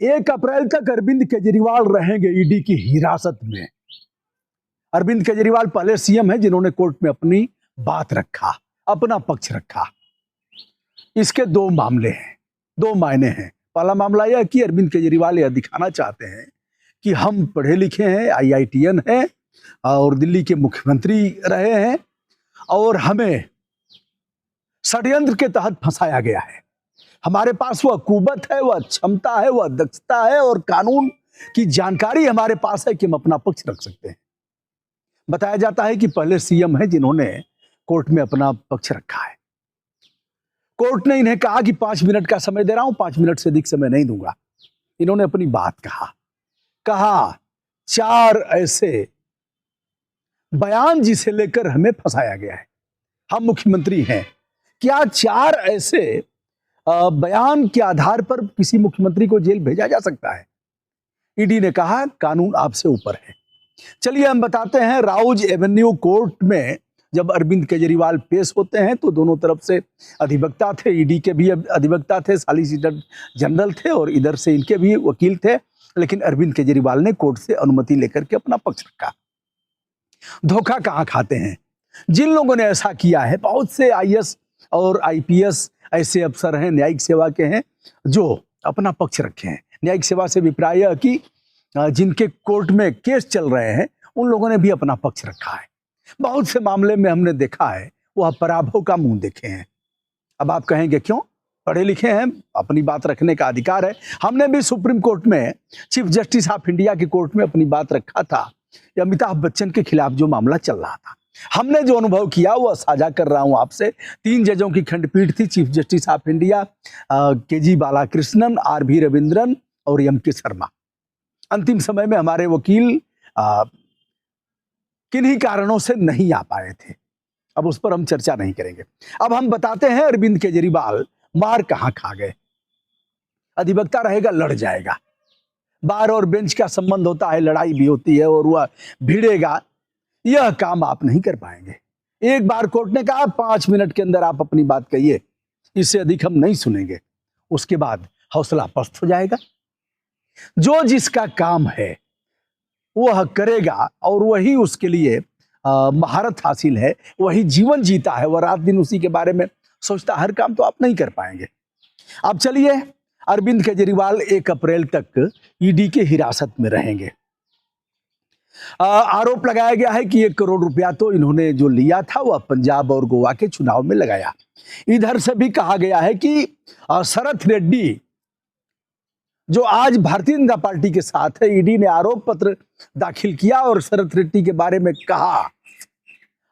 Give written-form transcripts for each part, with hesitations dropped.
1 अप्रैल तक अरविंद केजरीवाल रहेंगे ईडी की हिरासत में। अरविंद केजरीवाल पहले सीएम हैं जिन्होंने कोर्ट में अपनी बात रखा, अपना पक्ष रखा। इसके 2 मामले हैं, 2 मायने हैं। पहला मामला यह कि अरविंद केजरीवाल यह दिखाना चाहते हैं कि हम पढ़े लिखे हैं, IITN हैं और दिल्ली के मुख्यमंत्री रहे हैं और हमें षड्यंत्र के तहत फंसाया गया है। हमारे पास वह कुवत है, वह क्षमता है, वह दक्षता है और कानून की जानकारी हमारे पास है कि हम अपना पक्ष रख सकते हैं। बताया जाता है कि पहले सीएम हैं जिन्होंने कोर्ट में अपना पक्ष रखा है। कोर्ट ने इन्हें कहा कि 5 मिनट का समय दे रहा हूं, 5 मिनट से अधिक समय नहीं दूंगा। इन्होंने अपनी बात कहा 4 ऐसे बयान जिसे लेकर हमें फंसाया गया है। हम मुख्यमंत्री हैं, क्या 4 ऐसे बयान के आधार पर किसी मुख्यमंत्री को जेल भेजा जा सकता है? ईडी ने कहा कानून आपसे ऊपर है। चलिए हम बताते हैं, राउज एवेन्यू कोर्ट में जब अरविंद केजरीवाल पेश होते हैं तो दोनों तरफ से अधिवक्ता थे, ईडी के भी अधिवक्ता थे, सॉलिसिटर जनरल थे और इधर से इनके भी वकील थे। लेकिन अरविंद केजरीवाल ने कोर्ट से अनुमति लेकर के अपना पक्ष रखा। धोखा कहां खाते हैं जिन लोगों ने ऐसा किया है? बहुत से IAS और IPS ऐसे अफसर हैं, न्यायिक सेवा के हैं, जो अपना पक्ष रखे हैं। न्यायिक सेवा से अभिप्राय यह कि जिनके कोर्ट में केस चल रहे हैं उन लोगों ने भी अपना पक्ष रखा है। बहुत से मामले में हमने देखा है वह पराभव का मुंह देखे हैं। अब आप कहेंगे क्यों? पढ़े लिखे हैं, अपनी बात रखने का अधिकार है। हमने भी सुप्रीम कोर्ट में चीफ जस्टिस ऑफ इंडिया की कोर्ट में अपनी बात रखा था। अमिताभ बच्चन के खिलाफ जो मामला चल रहा था, हमने जो अनुभव किया वह साझा कर रहा हूं आपसे। 3 जजों की खंडपीठ थी, chief justice of India KG Balakrishnan, RV Ravindran और MK शर्मा। अंतिम समय में हमारे वकील किन्हीं कारणों से नहीं आ पाए थे। अब उस पर हम चर्चा नहीं करेंगे। अब हम बताते हैं अरविंद केजरीवाल मार कहां खा गए। अधिवक्ता रहेगा, लड़ जाएगा। बार और बेंच का संबंध होता है, लड़ाई भी होती है और वह भिड़ेगा। यह काम आप नहीं कर पाएंगे। एक बार कोर्ट ने कहा 5 मिनट के अंदर आप अपनी बात कहिए, इससे अधिक हम नहीं सुनेंगे। उसके बाद हौसला पस्त हो जाएगा। जो जिसका काम है वह करेगा और वही उसके लिए महारत हासिल है, वही जीवन जीता है, वह रात दिन उसी के बारे में सोचता। हर काम तो आप नहीं कर पाएंगे। अब चलिए, अरविंद केजरीवाल 1 अप्रैल तक ईडी के हिरासत में रहेंगे। आरोप लगाया गया है कि 1 करोड़ रुपया तो इन्होंने जो लिया था वह पंजाब और गोवा के चुनाव में लगाया। इधर से भी कहा गया है कि शरथ रेड्डी जो आज भारतीय जनता पार्टी के साथ है, ईडी ने आरोप पत्र दाखिल किया और शरथ रेड्डी के बारे में कहा,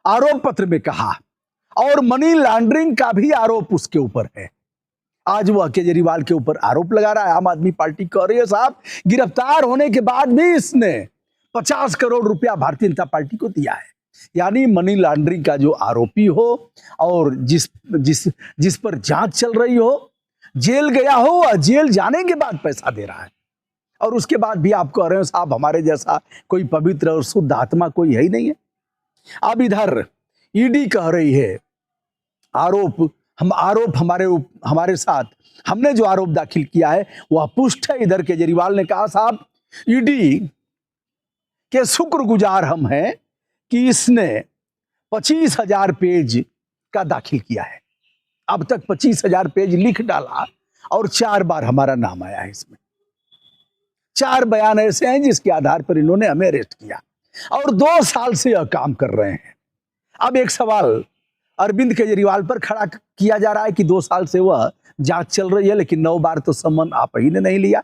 आरोप पत्र में कहा, और मनी लॉन्ड्रिंग का भी आरोप उसके ऊपर है। आज वह केजरीवाल के ऊपर आरोप लगा रहा है। आम आदमी पार्टी कह रही है साहब, गिरफ्तार होने के बाद भी इसने 50 करोड़ रुपया भारतीय जनता पार्टी को दिया है। यानी मनी लॉन्ड्रिंग का जो आरोपी हो और जिस पर जांच चल रही हो, जेल गया हो, वह जेल जाने के बाद पैसा दे रहा है। और उसके बाद भी आप कह रहे हो साहब हमारे जैसा कोई पवित्र और शुद्ध आत्मा कोई है ही नहीं है। अब इधर ईडी कह रही है आरोप हमारे साथ, हमने जो आरोप दाखिल किया है वह पुष्ट है। इधर केजरीवाल ने कहा साहब ईडी के शुक्रगुजार हम हैं कि इसने 25,000 पेज का दाखिल किया है। अब तक 25,000 पेज लिख डाला और 4 बार हमारा नाम आया है। इसमें 4 बयान ऐसे हैं जिसके आधार पर इन्होंने हमें अरेस्ट किया और 2 साल से यह काम कर रहे हैं। अब एक सवाल अरविंद केजरीवाल पर खड़ा किया जा रहा है कि 2 साल से वह जांच चल रही है, लेकिन 9 बार तो सम्मन आप ही ने नहीं लिया।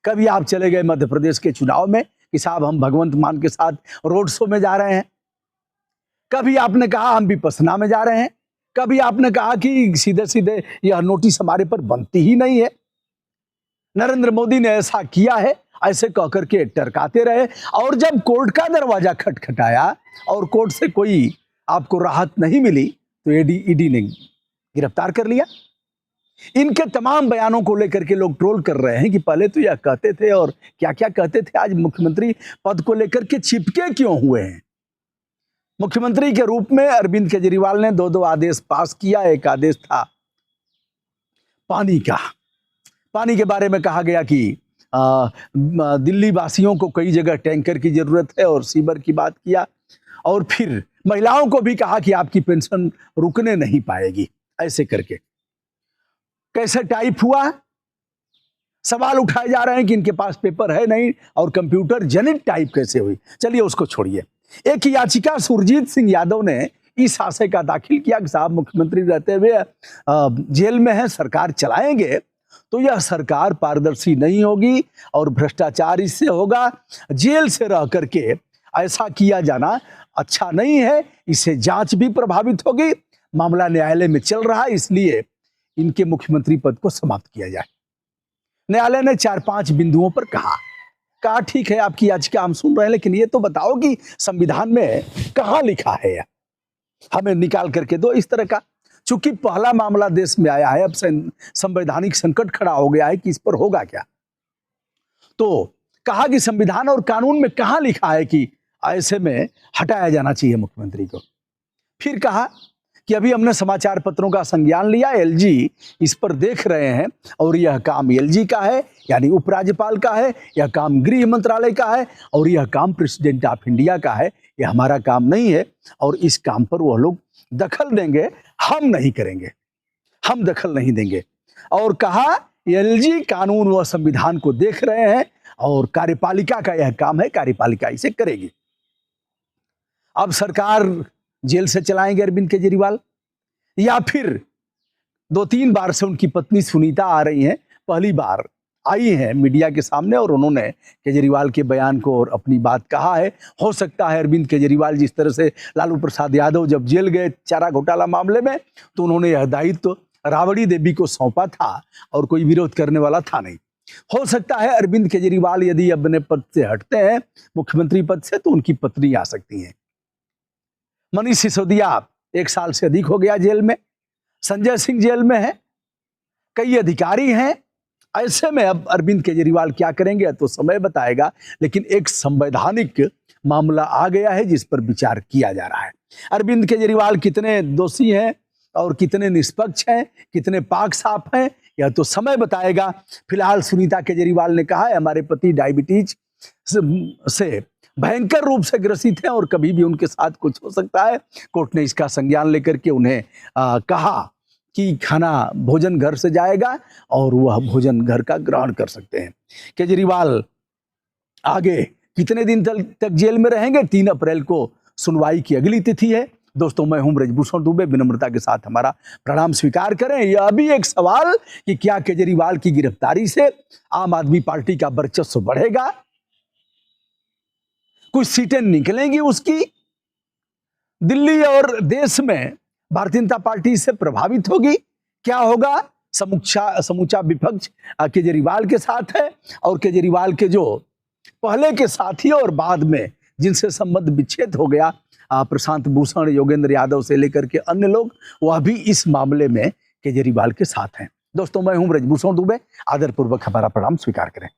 कभी आप चले गए मध्य प्रदेश के चुनाव में कि साहब हम भगवंत मान के साथ रोड शो में जा रहे हैं। कभी आपने कहा हम विपස්සना में जा रहे हैं। कभी आपने कहा कि सीधे सीधे यह नोटिस हमारे पर बनती ही नहीं है। नरेंद्र मोदी ने ऐसा किया है, ऐसे कहकर के टरकाते रहे। और जब कोर्ट का दरवाजा खटखटाया और कोर्ट से कोई आपको राहत नहीं मिली तो ईडी ने गिरफ्तार कर लिया। इनके तमाम बयानों को लेकर के लोग ट्रोल कर रहे हैं कि पहले तो यह कहते थे और क्या क्या कहते थे, आज मुख्यमंत्री पद को लेकर के चिपके क्यों हुए हैं। मुख्यमंत्री के रूप में अरविंद केजरीवाल ने 2 आदेश पास किया। एक आदेश था पानी का, पानी के बारे में कहा गया कि दिल्ली वासियों को कई जगह टैंकर की जरूरत है और सीवर की बात किया। और फिर महिलाओं को भी कहा कि आपकी पेंशन रुकने नहीं पाएगी। ऐसे करके कैसे टाइप हुआ, सवाल उठाए जा रहे हैं कि इनके पास पेपर है नहीं और कंप्यूटर जनित टाइप कैसे हुई। चलिए उसको छोड़िए। एक याचिका सुरजीत सिंह यादव ने इस आशय का दाखिल किया कि साहब मुख्यमंत्री रहते हुए जेल में है, सरकार चलाएंगे तो यह सरकार पारदर्शी नहीं होगी और भ्रष्टाचार इससे होगा। जेल से रह करके ऐसा किया जाना अच्छा नहीं है, इससे जांच भी प्रभावित होगी। मामला न्यायालय में चल रहा है, इसलिए इनके मुख्यमंत्री पद को समाप्त किया जाए। न्यायालय ने 4-5 बिंदुओं पर कहा ठीक है आपकी याचिका हम सुन रहे हैं, लेकिन ये तो बताओ कि संविधान में कहां लिखा है, हमें निकाल करके दो इस तरह का। चूंकि पहला मामला देश में आया है, अब संवैधानिक संकट खड़ा हो गया है कि इस पर होगा क्या। तो कहा कि संविधान और कानून में कहां लिखा है कि ऐसे में हटाया जाना चाहिए मुख्यमंत्री को। फिर कहा कि अभी हमने समाचार पत्रों का संज्ञान लिया, एलजी इस पर देख रहे हैं और यह काम एलजी का है यानी उपराज्यपाल का है, यह काम गृह मंत्रालय का है और यह काम प्रेसिडेंट ऑफ इंडिया का है, यह हमारा काम नहीं है और इस काम पर वह लोग दखल देंगे, हम नहीं करेंगे, हम दखल नहीं देंगे। और कहा एलजी कानून व संविधान को देख रहे हैं और कार्यपालिका का यह काम है, कार्यपालिका इसे करेगी। अब सरकार जेल से चलाएंगे अरविंद केजरीवाल, या फिर 2-3 बार से उनकी पत्नी सुनीता आ रही हैं, पहली बार आई हैं मीडिया के सामने और उन्होंने केजरीवाल के बयान को और अपनी बात कहा है। हो सकता है अरविंद केजरीवाल जिस तरह से लालू प्रसाद यादव जब जेल गए चारा घोटाला मामले में, तो उन्होंने यह दायित्व राबड़ी देवी को सौंपा था और कोई विरोध करने वाला था नहीं। हो सकता है अरविंद केजरीवाल यदि अपने पद से हटते हैं मुख्यमंत्री पद से, तो उनकी पत्नी आ सकती है। मनीष सिसोदिया 1 साल से अधिक हो गया जेल में, संजय सिंह जेल में है, कई अधिकारी हैं। ऐसे में अब अरविंद केजरीवाल क्या करेंगे तो समय बताएगा, लेकिन एक संवैधानिक मामला आ गया है जिस पर विचार किया जा रहा है। अरविंद केजरीवाल कितने दोषी हैं और कितने निष्पक्ष हैं, कितने पाक साफ हैं, यह तो समय बताएगा। फिलहाल सुनीता केजरीवाल ने कहा है हमारे पति डायबिटीज से भयंकर रूप से ग्रसित हैं और कभी भी उनके साथ कुछ हो सकता है। कोर्ट ने इसका संज्ञान लेकर के उन्हें कहा कि खाना भोजन घर से जाएगा और वह भोजन घर का ग्रहण कर सकते हैं। केजरीवाल आगे कितने दिन तक जेल में रहेंगे, 3 अप्रैल को सुनवाई की अगली तिथि है। दोस्तों मैं हूं ब्रजभूषण दुबे, विनम्रता के साथ हमारा प्रणाम स्वीकार करें। यह भी एक सवाल कि क्या केजरीवाल की गिरफ्तारी से आम आदमी पार्टी का वर्चस्व बढ़ेगा, कुछ सीटें निकलेंगी उसकी, दिल्ली और देश में भारतीय जनता पार्टी इससे प्रभावित होगी, क्या होगा। समूचा विपक्ष केजरीवाल के साथ है और केजरीवाल के जो पहले के साथी और बाद में जिनसे संबंध विच्छेद हो गया, प्रशांत भूषण, योगेंद्र यादव से लेकर के अन्य लोग, वह भी इस मामले में केजरीवाल के साथ हैं। दोस्तों मैं हूं ब्रजभूषण दुबे, आदरपूर्वक हमारा प्रणाम स्वीकार करें।